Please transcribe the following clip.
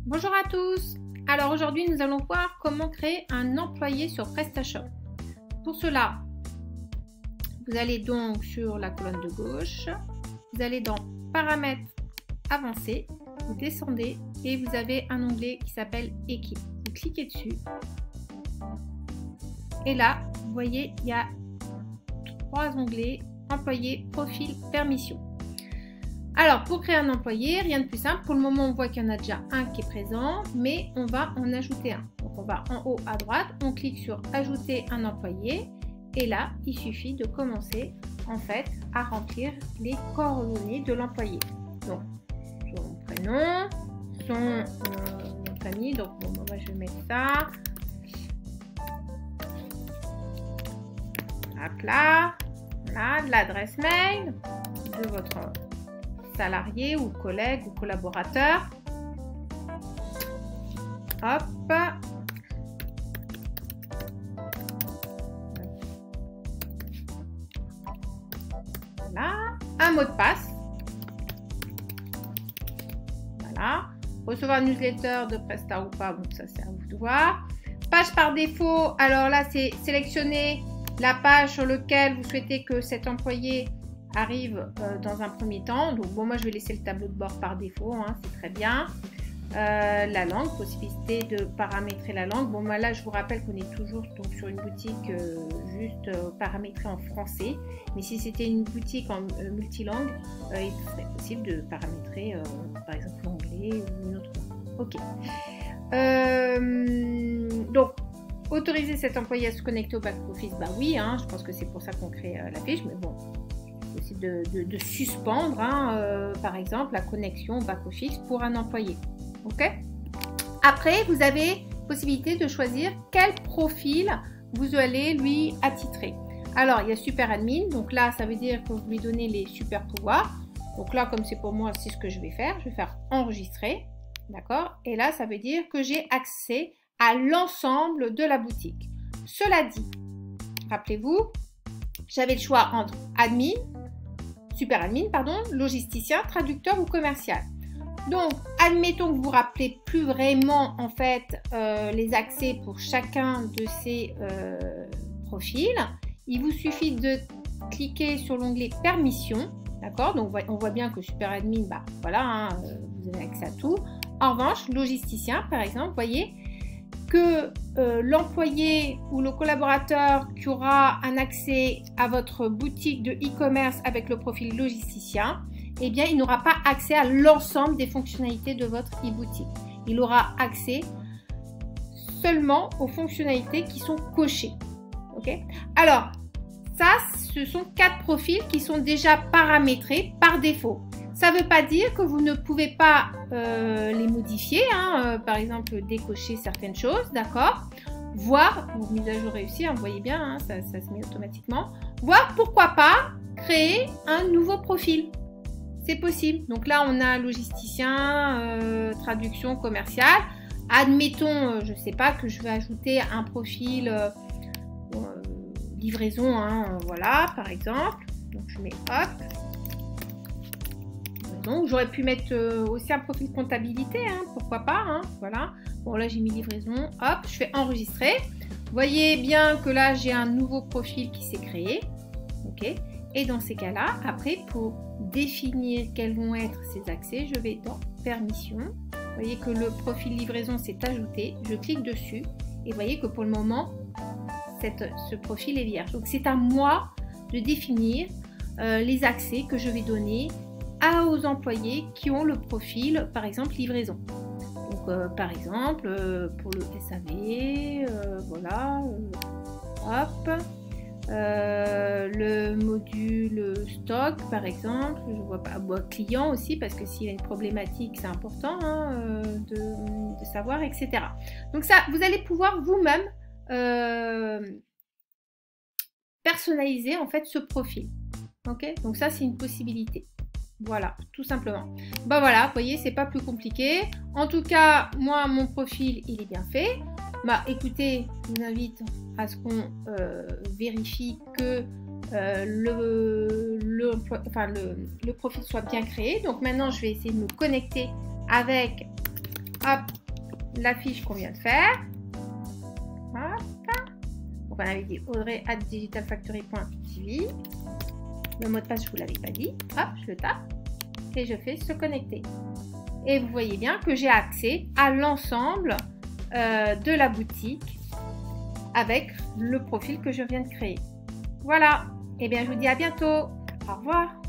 Bonjour à tous. Alors aujourd'hui nous allons voir comment créer un employé sur PrestaShop. Pour cela, vous allez donc sur la colonne de gauche, vous allez dans paramètres avancés, vous descendez et vous avez un onglet qui s'appelle équipe. Vous cliquez dessus et là vous voyez il y a 3 onglets: employé, profil, permission. Alors, pour créer un employé, rien de plus simple. Pour le moment, on voit qu'il y en a déjà un qui est présent, mais on va en ajouter un. Donc, on va en haut à droite, on clique sur ajouter un employé. Et là, il suffit de commencer, en fait, à remplir les coordonnées de l'employé. Donc, son prénom, son nom de famille. Donc, bon, moi, je vais mettre ça. Hop là. Voilà, l'adresse mail de votre salarié ou collègue ou collaborateur. Hop. Voilà. Un mot de passe. Voilà. Recevoir une newsletter de Presta ou pas, donc ça c'est à vous de voir. Page par défaut, alors là c'est sélectionner la page sur laquelle vous souhaitez que cet employé arrive dans un premier temps. Donc bon, moi je vais laisser le tableau de bord par défaut, hein, c'est très bien. La langue, possibilité de paramétrer la langue. Bon, moi là je vous rappelle qu'on est toujours donc sur une boutique juste paramétrée en français, mais si c'était une boutique en multilangue, il serait possible de paramétrer par exemple l'anglais ou une autre langue. Ok. Donc autoriser cet employé à se connecter au back-office, bah oui, hein, je pense que c'est pour ça qu'on crée la fiche, mais bon, aussi de suspendre, hein, par exemple, la connexion au back-office pour un employé. Ok. Après, vous avez possibilité de choisir quel profil vous allez lui attitrer. Alors, il y a super admin, donc là, ça veut dire que vous lui donnez les super pouvoirs. Donc là, comme c'est pour moi, c'est ce que je vais faire. Je vais faire enregistrer, d'accord. Et là, ça veut dire que j'ai accès à l'ensemble de la boutique. Cela dit, rappelez-vous, j'avais le choix entre admin, super admin, pardon, logisticien, traducteur ou commercial. Donc, admettons que vous ne vous rappelez plus vraiment en fait les accès pour chacun de ces profils. Il vous suffit de cliquer sur l'onglet permission, d'accord. Donc, on voit bien que super admin, bah voilà, hein, vous avez accès à tout. En revanche, logisticien, par exemple, vous voyez que l'employé ou le collaborateur qui aura un accès à votre boutique de e-commerce avec le profil logisticien, eh bien, il n'aura pas accès à l'ensemble des fonctionnalités de votre e-boutique. Il aura accès seulement aux fonctionnalités qui sont cochées. Okay. Alors, ça, ce sont 4 profils qui sont déjà paramétrés par défaut. Ça ne veut pas dire que vous ne pouvez pas les modifier, hein, par exemple décocher certaines choses, d'accord. Voir, mise à jour réussie, hein, vous voyez bien, hein, ça se met automatiquement. Voir, pourquoi pas, créer un nouveau profil. C'est possible. Donc là, on a logisticien, traduction commerciale. Admettons, je ne sais pas, que je vais ajouter un profil livraison, hein, voilà, par exemple. Donc je mets hop. Donc j'aurais pu mettre aussi un profil comptabilité, hein, pourquoi pas, hein, voilà. Bon là j'ai mis livraison, hop, je fais enregistrer. Vous voyez bien que là j'ai un nouveau profil qui s'est créé, ok. Et dans ces cas-là, après pour définir quels vont être ces accès, je vais dans permission. Vous voyez que le profil livraison s'est ajouté, je clique dessus et vous voyez que pour le moment ce profil est vierge. Donc c'est à moi de définir les accès que je vais donner aux employés qui ont le profil, par exemple, livraison. Donc, par exemple, pour le SAV, voilà, hop, le module stock, par exemple, je vois pas, client aussi, parce que s'il y a une problématique, c'est important, hein, de savoir, etc. Donc ça, vous allez pouvoir vous-même personnaliser, en fait, ce profil. Ok, donc ça, c'est une possibilité. Voilà, tout simplement. Bah voilà, vous voyez, c'est pas plus compliqué. En tout cas, moi, mon profil, il est bien fait. Bah écoutez, je vous invite à ce qu'on vérifie que le profil soit bien créé. Donc maintenant, je vais essayer de me connecter avec hop, la fiche qu'on vient de faire. Hop. Donc on avait dit audrey@digitalfactory.tv. Le mot de passe, je ne vous l'avais pas dit. Hop, je le tape et je fais se connecter. Et vous voyez bien que j'ai accès à l'ensemble de la boutique avec le profil que je viens de créer. Voilà. Eh bien, je vous dis à bientôt. Au revoir.